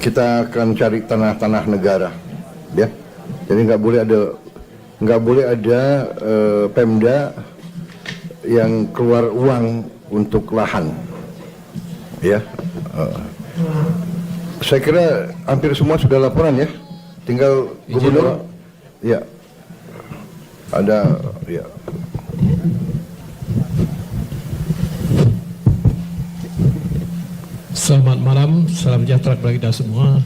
kita akan cari tanah-tanah negara, ya. Jadi nggak boleh ada Pemda yang keluar uang untuk lahan, ya. Saya kira hampir semua sudah laporan, ya. Tinggal gubernur, ya. Ada, ya. Selamat malam, salam sejahtera kepada kita semua.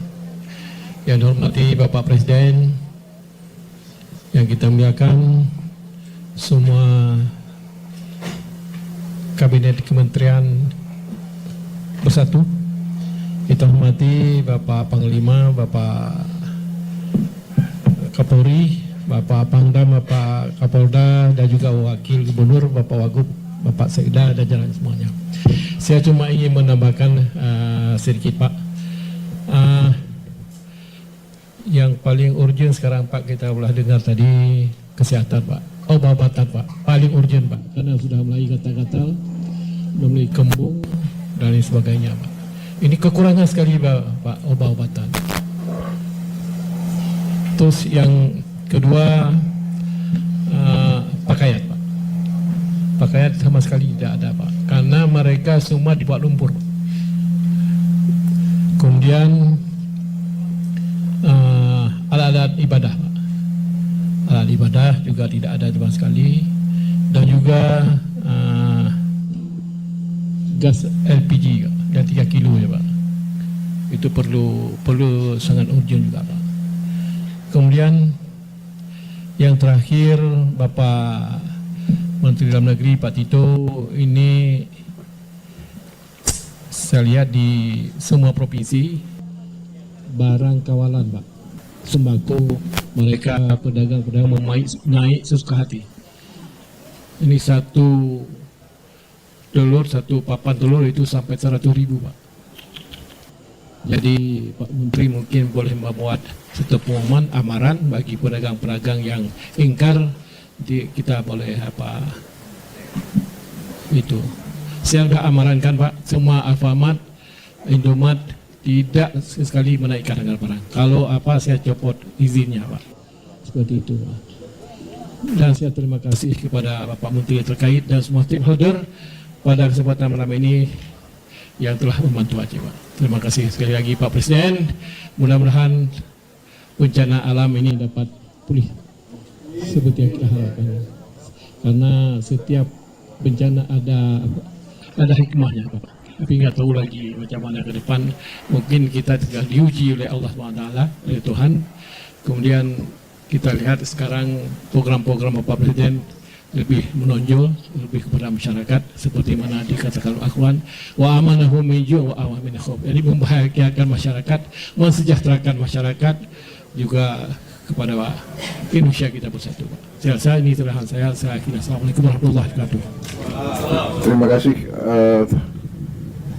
Yang dihormati Bapak Presiden, yang kita muliakan semua Kabinet Kementerian bersatu. Kita hormati Bapak Panglima, Bapak Kapolri, Bapak Pangdam, Bapak Kapolda, dan juga Wakil Gubernur, Bapak Wagub, Bapak Sekda, dan jalan semuanya. Saya cuma ingin menambahkan sedikit, Pak. Yang paling urgent sekarang, Pak, kita boleh dengar tadi kesehatan, Pak. Obat-obatan, Pak. Paling urgent, Pak. Karena sudah mulai gatal-gatal, sudah mulai kembung, dan lain sebagainya, Pak. Ini kekurangan sekali, Pak, obat-obatan. Terus yang kedua, pakaian, Pak. Pakaian sama sekali tidak ada, Pak, karena mereka semua dibuat lumpur. Kemudian alat-alat ibadah, Pak. Alat ibadah juga tidak ada sama sekali, dan juga gas LPG dan 3 kilo, ya, Pak. Itu perlu sangat urgent juga, Pak. Kemudian yang terakhir, Bapak Menteri Dalam Negeri Pak Tito, ini saya lihat di semua provinsi barang kawalan, Pak, sembako, mereka pedagang-pedagang naik sesuka hati. Ini satu papan telur itu sampai 100.000, Pak. Jadi Pak Menteri mungkin boleh membuat satu pengumuman amaran bagi pedagang-pedagang yang ingkar. Kita boleh itu. Saya sudah amarankan, Pak, semua Alfamart, Indomaret tidak sekali menaikkan harga barang. Kalau saya copot izinnya, Pak. Seperti itu, Pak. Dan saya terima kasih kepada Bapak Menteri terkait dan semua stakeholder pada kesempatan malam ini yang telah membantu Aceh, Pak. Terima kasih sekali lagi, Pak Presiden. Mudah-mudahan bencana alam ini dapat pulih seperti yang kita harapkan, karena setiap bencana ada hikmahnya, Pak. Tapi nggak tahu lagi macam mana ke depan. Mungkin kita tinggal diuji oleh Allah SWT, oleh Tuhan. Kemudian kita lihat sekarang program-program Bapak Presiden lebih menonjol, lebih kepada masyarakat, seperti mana dikatakan Al-Quran, wa amanahum min ju' wa amanahum min khauf. Jadi membahagiakan masyarakat, mensejahterakan masyarakat, juga kepada Indonesia kita bersatu, Pak. Saya ini terakhir saya akhirnya. Assalamualaikum warahmatullahi wabarakatuh.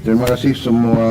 Terima kasih semua